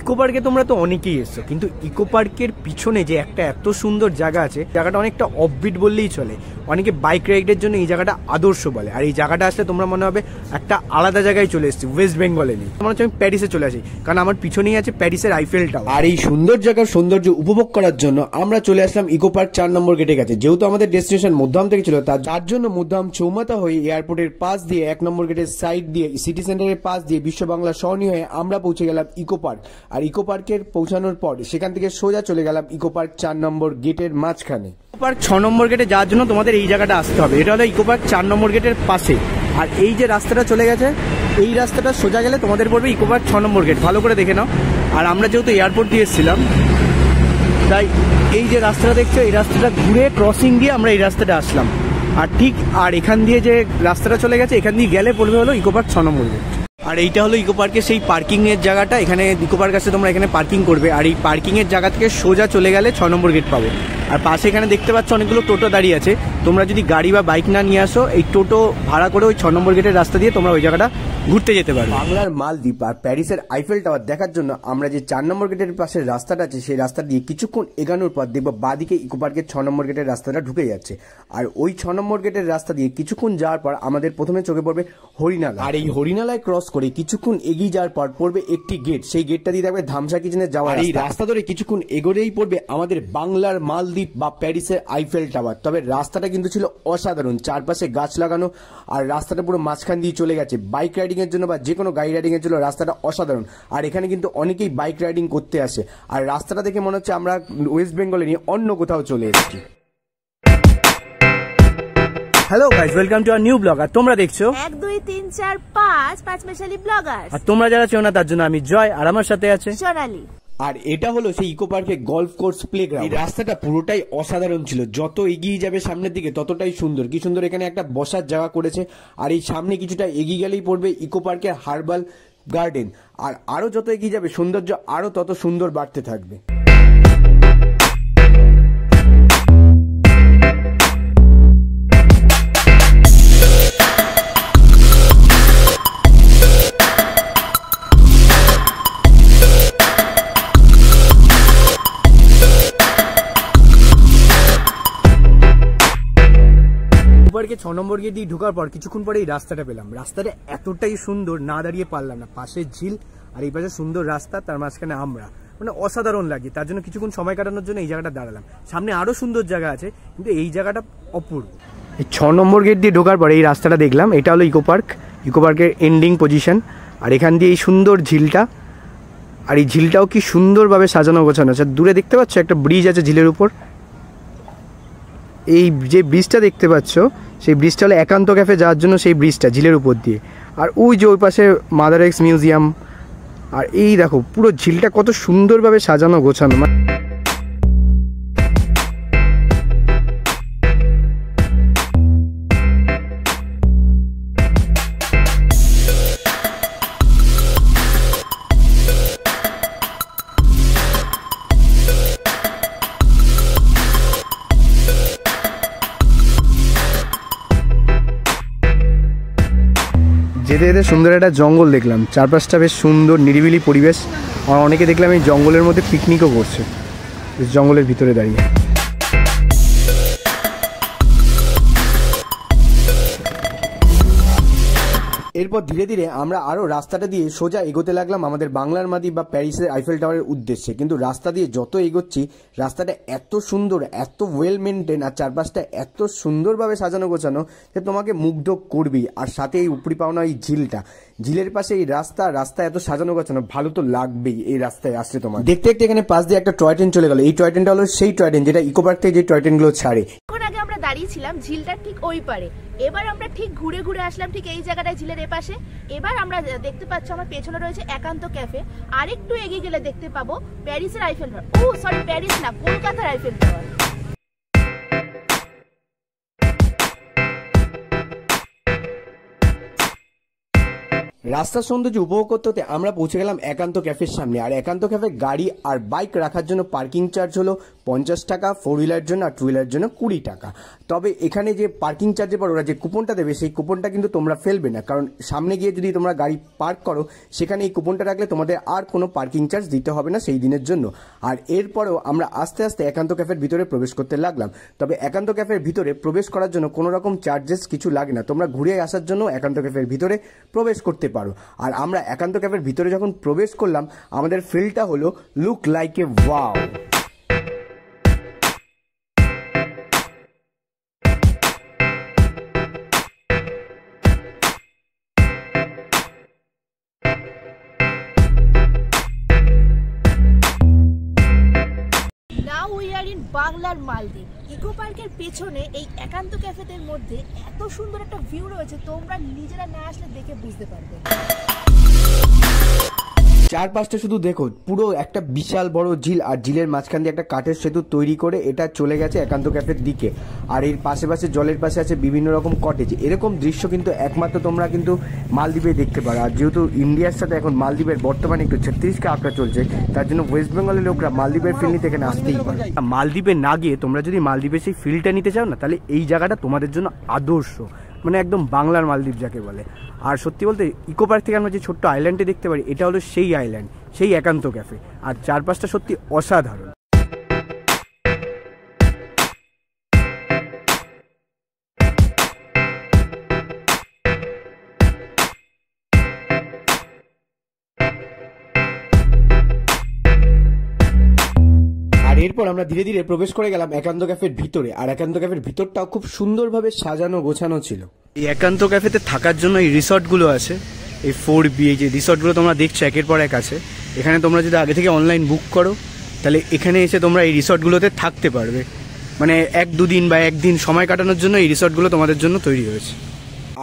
Eco পার্কে তোমরা তো অনেকেই এসছো, কিন্তু ইকো পার্কের পিছনে যে একটা এত সুন্দর জায়গা আছে, জায়গাটা অনেকটা অফবিট বললেই চলে। অনেকে বাইক রাইডের জন্য এই জায়গাটা আদর্শ বলে। আর এই জায়গাটা আসলে তোমরা মনে হবে একটা আলাদা জায়গায় চলে এসেছি, ওয়েস্ট বেঙ্গলে নেই, মনে হচ্ছে আমি প্যারিসে চলে আসি, কারণ আমার পিছনেই আছে প্যারিসের আইফেল টাওয়ার। আর এই সুন্দর জায়গার সৌন্দর্য উপভোগ করার জন্য আমরা চলে আসলাম ইকো পার্ক 4 নম্বর গেটের কাছে। যেহেতু আমাদের ডেস্টিনেশন মধ্যম থেকে ছিল, তার জন্য মধ্যম চৌমাথা হয়ে এয়ারপোর্টের পাশ দিয়ে 1 নম্বর গেটের সাইড দিয়ে সিটি সেন্টারের পাশ দিয়ে বিশ্ব বাংলা সরণি হয়ে আমরা পৌঁছে গেলাম ইকো পার্ক। আর ইকো পার্কের পৌঁছানোর পর সেখান থেকে সোজা চলে গেলাম ইকো পার্ক 4 নম্বর গেটের মাঝখানে। ইকো পার্ক 6 নম্বর গেটে যাওয়ার জন্য তোমাদের এই জায়গাটা আসতে হবে। এটা হলো ইকো পার্ক 4 নম্বর গেটের পাশে। আর এই যে রাস্তাটা চলে গেছে, এই রাস্তাটা সোজা গেলে তোমাদের পড়বে ইকো পার্ক 6 নম্বর গেট। ভালো করে দেখে নাও। আর আমরা যেহেতু এয়ারপোর্ট দিয়ে এসেছিলাম, তাই এই যে রাস্তাটা দেখছো, এই রাস্তাটা ঘুরে ক্রসিং দিয়ে আমরা এই রাস্তাটা আসলাম। আর এখান দিয়ে যে রাস্তাটা চলে গেছে, এখান দিয়ে গেলে পড়বে হলো ইকো পার্ক 6 নম্বর গেট। আর এইটা হলো ইকো পার্কের সেই পার্কিং এর জায়গাটা। এখানে ইকো পার্ক আছে, তোমরা এখানে পার্কিং করবে। আর এই পার্কিং এর জায়গা থেকে সোজা চলে গেলে 6 নম্বর গেট পাবে। আর পাশে এখানে দেখতে পাচ্ছ অনেকগুলো টোটো দাঁড়িয়ে আছে। তোমরা যদি গাড়ি বা বাইক না নিয়ে আসো, এই টোটো ভাড়া করে ওই 6 নম্বর গেটের রাস্তা দিয়ে তোমরা ওই জায়গাটা ঘুরতে যেতে পারো। বাংলার মালদ্বীপ আর প্যারিসের আইফেল টাওয়ার দেখার জন্য আমরা যে 4 নম্বর গেটের পাশের রাস্তাটা আছে, সেই রাস্তা দিয়ে কিছুক্ষণ এগানোর পর দেখবো বাদিকে ইকো পার্কের 6 নম্বর গেটের রাস্তাটা ঢুকে যাচ্ছে। আর ওই 6 নম্বর গেটের রাস্তা দিয়ে কিছুক্ষণ যাওয়ার পর আমাদের প্রথমে চোখে পড়বে হরিনালা। আর এই হরিনালায় ক্রস করে কিছুক্ষণ এগিয়ে যাওয়ার পর পড়বে একটি গেট। সেই গেটটা দিয়ে থাকবে ধামসা কিচেনে যাওয়ার। এই রাস্তা ধরে কিছুক্ষণ এগোলেই পড়বে আমাদের বাংলার মালদ্বীপ বা প্যারিসের আইফেল টাওয়ার। তবে রাস্তাটা কিন্তু ছিল অসাধারণ, চারপাশে গাছ লাগানো, আর রাস্তাটা পুরো মাঝখান দিয়ে চলে গেছে। বাইক রাইডিং এর জন্য বা যে কোনো গাড়ি রাইডিং এর জন্য রাস্তাটা অসাধারণ। আর এখানে কিন্তু অনেকেই বাইক রাইডিং করতে আসে। আর রাস্তাটা দেখে মনে হচ্ছে আমরা ওয়েস্ট বেঙ্গলে নিয়ে অন্য কোথাও চলে এসেছি। Hello guys, welcome to our new blog. আর তোমরা দেখছো 1 2 3 4 5 পাঁচমেশালী ব্লগার। আর তোমরা যারা চেনো না তার জন্য আমি জয়, আর আমার সাথে আছে সোনালী। আর এটা হলো সেই ইকো পার্কের গলফ কোর্স প্লেগ্রাউন্ড। এই রাস্তাটা পুরোটাই অসাধারণ ছিল। যত এগিয়ে যাবে সামনের দিকে ততটাই সুন্দর। কি সুন্দর এখানে একটা বসার জায়গা করেছে। আর এই সামনে কিছুটা এগিয়ে গেলেই পড়বে ইকো পার্কের হার্বাল গার্ডেন। আর আরো যত এগিয়ে যাবে সৌন্দর্য আরো তত সুন্দর বাড়তে থাকবে। পার্কে 6 নম্বর গেট দিয়ে ঢোকার পর কিছুক্ষণ পরে এই রাস্তাটা পেলাম। রাস্তাটা এতটাই সুন্দর, না দাঁড়িয়ে পারলাম না। পাশে ঝিল আর এই পাশে সুন্দর রাস্তা, তার মাঝখানে আমরা, মানে অসাধারণ লাগে। তার জন্য কিছুক্ষণ সময় কাটানোর জন্য এই জায়গাটা দাঁড়ালাম। সামনে আরো সুন্দর জায়গা আছে, কিন্তু এই জায়গাটা অপূর্ব। এই 6 নম্বর গেট দিয়ে ঢোকার পরে এই রাস্তাটা দেখলাম, এটা হলো ইকো পার্ক। ইকো পার্কের এন্ডিং পজিশন। আর এখান দিয়ে এই সুন্দর ঝিলটা, আর এই ঝিলটাও কি সুন্দরভাবে সাজানো গোছানো আছে। দূরে দেখতে পাচ্ছ একটা ব্রিজ আছে ঝিলের উপর। এই যে ব্রিজটা দেখতে পাচ্ছ, সেই ব্রিজটা হলো একান্ত ক্যাফে যাওয়ার জন্য সেই ব্রিজটা ঝিলের উপর দিয়ে। আর ওই যে ওই পাশে মাদার এক্স মিউজিয়াম। আর এই দেখো পুরো ঝিলটা কত সুন্দরভাবে সাজানো গোছানো। যেতে যেতে সুন্দর একটা জঙ্গল দেখলাম। চারপাশটা বেশ সুন্দর নিরিবিলি পরিবেশ। আর অনেকে দেখলাম এই জঙ্গলের মধ্যে পিকনিকও করছে, জঙ্গলের ভিতরে দাঁড়িয়ে। এরপর ধীরে ধীরে আমরা আরো রাস্তাটা দিয়ে সোজা এগোতে লাগলাম আমাদের বাংলার মালদ্বীপ বা প্যারিসের আইফেল টাওয়ারের উদ্দেশ্যে। কিন্তু রাস্তা দিয়ে যত এগোচ্ছি, রাস্তাটা এত সুন্দর, এত ওয়েল মেনটেন, আর চারপাশটা এত সুন্দরভাবে সাজানো গোছানো যে তোমাকে মুগ্ধ করবেই। আর সাথে এই উপরি পাওনা এই ঝিলটা, ঝিলের পাশে এই রাস্তা এত সাজানো গোছানো, ভালো তো লাগবেই এই রাস্তায় আসলে তোমার। দেখতে দেখতে এখানে পাশ দিয়ে একটা টয় ট্রেন চলে গেল। এই টয় ট্রেনটা হলো সেই টয় ট্রেন যেটা ইকো পার্ক থেকে যে টয় ট্রেনগুলো ছাড়ে। আমরা দাঁড়িয়েছিলাম ঝিলটার ঠিক ওই পারে। এবার আমরা ঠিক ঘুরে ঘুরে আসলাম ঠিক এই জায়গাটায় ঝিলের এপাশে। এবার আমরা দেখতে পাচ্ছি আমার পেছনে রয়েছে একান্ত ক্যাফে। আরেকটু এগিয়ে গেলে দেখতে পাবো প্যারিসের আইফেল টাওয়ার। ও সরি, প্যারিস না, কলকাতার আইফেল টাওয়ার। রাস্তার সৌন্দর্য উপভোগ করতে হতে আমরা পৌঁছে গেলাম একান্ত ক্যাফের সামনে। আর একান্ত ক্যাফে গাড়ি আর বাইক রাখার জন্য পার্কিং চার্জ হলো 50 টাকা, 4 হুইলার জন্য আর 2 হুইলার জন্য 20 টাকা। তবে এখানে যে পার্কিং চার্জের পর ওরা যে কুপনটা দেবে সেই কুপনটা কিন্তু তোমরা ফেলবে না, কারণ সামনে গিয়ে যদি তোমরা গাড়ি পার্ক করো সেখানে এই কুপনটা রাখলে তোমাদের আর কোনো পার্কিং চার্জ দিতে হবে না সেই দিনের জন্য। আর এরপরেও আমরা আস্তে আস্তে একান্ত ক্যাফের ভিতরে প্রবেশ করতে লাগলাম। তবে একান্ত ক্যাফের ভিতরে প্রবেশ করার জন্য কোনো রকম চার্জেস কিছু লাগে না, তোমরা ঘুরে আসার জন্য একান্ত ক্যাফের ভিতরে প্রবেশ করতে পারো। আর আমরা একান্ত ক্যাফের ভিতরে যখন প্রবেশ করলাম আমাদের ফিলটা হলো লুক লাইক এ ওয়াও। বাংলার মালদ্বীপ ইকো পার্কের পেছনে এই একান্ত ক্যাফেদের মধ্যে এত সুন্দর একটা ভিউ রয়েছে, তোমরা নিজেরা না আসলে দেখে বুঝতে পারবে। চারপাশটা শুধু দেখো, পুরো একটা বিশাল বড় ঝিল, আর ঝিলের মাঝখান দিয়ে একটা কাঠের সেতু তৈরি করে এটা চলে গেছে একান্ত ক্যাফের দিকে। আর এর পাশে পাশে জলের পাশে আছে বিভিন্ন রকম কটেজ। এরকম দৃশ্য কিন্তু একমাত্র তোমরা কিন্তু মালদ্বীপে দেখতে পারো। আর যেহেতু ইন্ডিয়ার সাথে এখন মালদ্বীপের বর্তমানে একটু 36কে আঁকড়া চলছে, তার জন্য ওয়েস্ট বেঙ্গলের লোকরা মালদ্বীপের ফিল নিতে এখানে আসতেই পারে। মালদ্বীপে না গিয়ে তোমরা যদি মালদ্বীপে সেই ফিলটা নিতে চাও না, তাহলে এই জায়গাটা তোমাদের জন্য আদর্শ, মানে একদম বাংলার মালদ্বীপ যাকে বলে। আর সত্যি বলতে ইকো পার্ক থেকে আমরা যে ছোট্ট আইল্যান্ডে দেখতে পারি, এটা হলো সেই আইল্যান্ড, সেই একান্ত ক্যাফে। আর চারপাশটা সত্যি অসাধারণ। আর এরপর আমরা ধীরে ধীরে প্রবেশ করে গেলাম একান্ত ক্যাফের ভিতরে। আর একান্ত ক্যাফের ভিতরটাও খুব সুন্দরভাবে সাজানো গোছানো ছিল। এই একান্ত ক্যাফেতে থাকার জন্য এই রিসর্টগুলো আছে, এই 4B যে রিসর্টগুলো তোমরা দেখছো একের পর এক আছে। এখানে তোমরা যদি আগে থেকে অনলাইন বুক করো তাহলে এখানে এসে তোমরা এই রিসর্টগুলোতে থাকতে পারবে, মানে 1-2 দিন বা একদিন সময় কাটানোর জন্য এই রিসর্টগুলো তোমাদের জন্য তৈরি হয়েছে।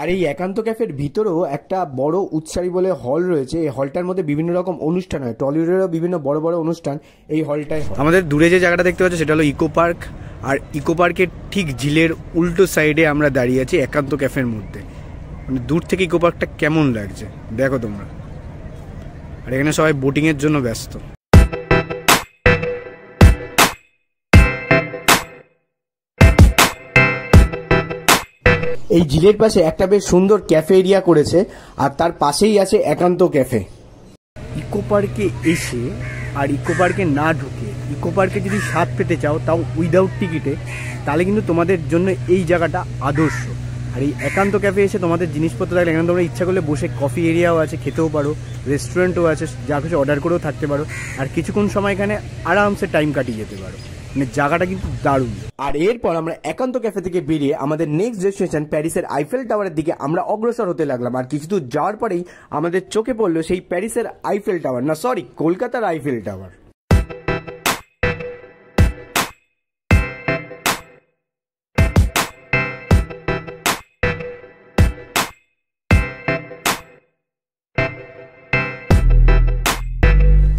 আর এই একান্ত ক্যাফের ভিতরেও একটা বড় উৎসারী বলে হল রয়েছে। এই হলটার মধ্যে বিভিন্ন রকম অনুষ্ঠান হয়, টলিউডেরও বিভিন্ন বড় বড় অনুষ্ঠান এই হলটায় হয়। আমাদের দূরে যে জায়গাটা দেখতে পাচ্ছ সেটা হলো ইকো পার্ক। আর ইকো পার্কের ঠিক ঝিলের উল্টো সাইডে আমরা দাঁড়িয়ে আছি একান্ত ক্যাফের মধ্যে। মানে দূর থেকে ইকো পার্কটা কেমন লাগছে দেখো তোমরা। আর এখানে সবাই বোটিংয়ের জন্য ব্যস্ত। এই ঝিলের পাশে একটা বেশ সুন্দর ক্যাফে এরিয়া করেছে, আর তার পাশেই আছে একান্ত ক্যাফে। ইকো পার্কে এসে আর ইকো পার্কে না ঢুকে ইকো পার্কে যদি স্বাদ পেতে চাও, তাও উইদাউট টিকিটে, তাহলে কিন্তু তোমাদের জন্য এই জায়গাটা আদর্শ। আর এই একান্ত ক্যাফে এসে তোমাদের জিনিসপত্র থাকলে এখানে তোমরা ইচ্ছা করলে বসে কফি এরিয়াও আছে, খেতেও পারো, রেস্টুরেন্টও আছে, যা কিছু অর্ডার করেও থাকতে পারো। আর কিছুক্ষণ সময় এখানে আরামসে টাইম কাটিয়ে যেতে পারো, মানে জায়গাটা কিন্তু দারুণ। আর এরপর আমরা একান্ত ক্যাফে থেকে বেরিয়ে আমাদের নেক্সট ডেস্টিনেশন প্যারিসের আইফেল টাওয়ারের দিকে আমরা অগ্রসর হতে লাগলাম। আর কিছু দূর যাওয়ার পরেই আমাদের চোখে পড়লো সেই প্যারিসের আইফেল টাওয়ার, না সরি কলকাতার আইফেল টাওয়ার।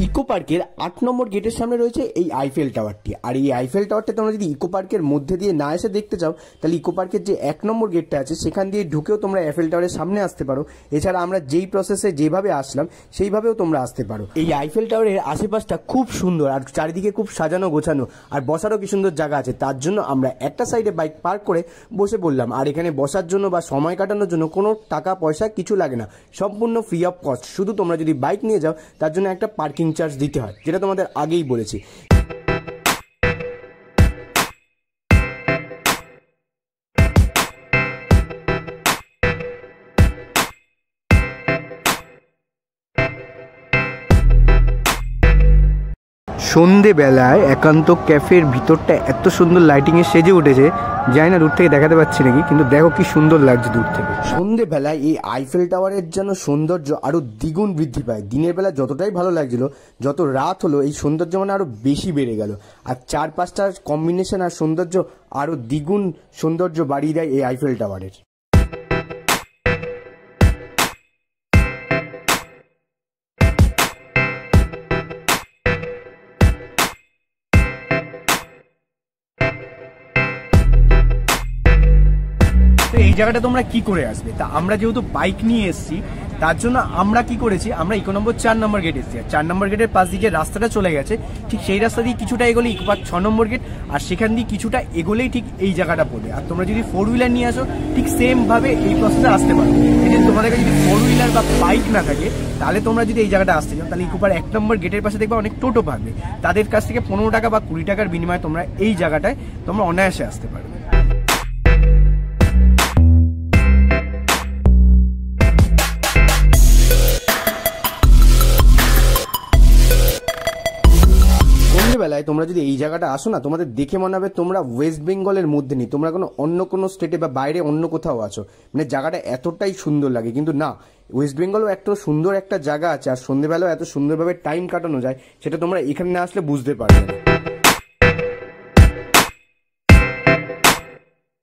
ইকো পার্কের 8 নম্বর গেটের সামনে রয়েছে এই আইফেল টাওয়ারটি। আর এই আইফেল টাওয়ারটা তোমরা যদি ইকো পার্কের মধ্যে দিয়ে না এসে দেখতে চাও, তাহলে ইকো পার্কের যে 1 নম্বর গেটটা আছে সেখান দিয়ে ঢুকেও তোমরা আইফেল টাওয়ারের সামনে আসতে পারো। এছাড়া আমরা যেই প্রসেসে যেভাবে আসলাম সেইভাবেও তোমরা আসতে পারো। এই আইফেল টাওয়ারের আশেপাশটা খুব সুন্দর, আর চারিদিকে খুব সাজানো গোছানো, আর বসারও কি সুন্দর জায়গা আছে। তার জন্য আমরা একটা সাইডে বাইক পার্ক করে বসে পড়লাম। আর এখানে বসার জন্য বা সময় কাটানোর জন্য কোনো টাকা পয়সা কিছু লাগে না, সম্পূর্ণ ফ্রি অফ কস্ট। শুধু তোমরা যদি বাইক নিয়ে যাও তার জন্য একটা পার্কিং চার্জ দিতে হয়, যেটা তোমাদের আগেই বলেছি। সন্ধেবেলায় একান্ত ক্যাফের ভিতরটা এত সুন্দর লাইটিংয়ে সেজে উঠেছে, জানি না দূর থেকে দেখাতে পাচ্ছি নাকি, কিন্তু দেখো কি সুন্দর লাগছে দূর থেকে। সন্ধেবেলায় এই আইফেল টাওয়ারের যেন সৌন্দর্য আরো দ্বিগুণ বৃদ্ধি পায়। দিনের বেলা যতটাই ভালো লাগছিল, যত রাত হলো এই সৌন্দর্য মানে আরো বেশি বেড়ে গেল। আর 4-5টার কম্বিনেশন আর সৌন্দর্য আরো দ্বিগুণ সৌন্দর্য বাড়িয়ে দেয় এই আইফেল টাওয়ারের। এই জায়গাটা তোমরা কি করে আসবে? তা আমরা যেহেতু বাইক নিয়ে এসেছি, তার জন্য আমরা কি করেছি, আমরা ইকো নম্বর 4 নম্বর গেট এসেছি। 4 নম্বর গেটের পাশ দিয়ে রাস্তাটা চলে গেছে, ঠিক সেই রাস্তা দিয়ে কিছুটা এগোলে ইকো পার্ক 6 নম্বর গেট, আর সেখান দিয়ে কিছুটা এগোলেই ঠিক এই জায়গাটা পড়বে। আর তোমরা যদি 4 হুইলার নিয়ে আসো ঠিক সেম ভাবে এই প্রসেসে আসতে পারো। যদি তোমাদের কাছে যদি 4 হুইলার বা বাইক না থাকে, তাহলে তোমরা যদি এই জায়গাটা আসতে চাও, তাহলে ইকো পার্ক 1 নম্বর গেটের পাশে দেখবে অনেক টোটো পাবে, তাদের কাছ থেকে 15 টাকা বা 20 টাকার বিনিময়ে তোমরা এই জায়গাটায় তোমরা অনায়াসে আসতে পারবে। বেলায় তোমরা যদি এই জায়গাটা আসো না, তোমাদের দেখে মনে হবে তোমরা ওয়েস্ট বেঙ্গলের মধ্যে নেই, তোমরা কোনো অন্য কোনো স্টেটে বা বাইরে অন্য কোথাও আছো। মানে জায়গাটা এতটাই সুন্দর লাগে, কিন্তু না, ওয়েস্ট বেঙ্গলও এত সুন্দর একটা জায়গা আছে, আর সন্ধ্যেবেলাও এত সুন্দরভাবে টাইম কাটানো যায়, সেটা তোমরা এখানে না আসলে বুঝতে পারবে না।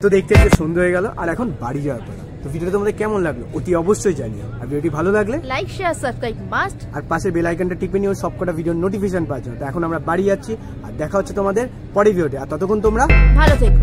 তো দেখতে দেখতে সন্ধ্যে হয়ে গেল, আর এখন বাড়ি যাওয়ার পালা। তো ভিডিওটা তোমাদের কেমন লাগলো অতি অবশ্যই জানিও, আর ভিডিওটি ভালো লাগলে লাইক শেয়ার সাবস্ক্রাইব মাস্ট, আর পাশে বেল আইকনটা টিপে নিও সবকটা ভিডিওর নোটিফিকেশন পাওয়ার জন্য। তো এখন আমরা বাড়ি যাচ্ছি, আর দেখা হচ্ছে তোমাদের পরের ভিডিওতে, আর ততক্ষণ তোমরা ভালো থেকো।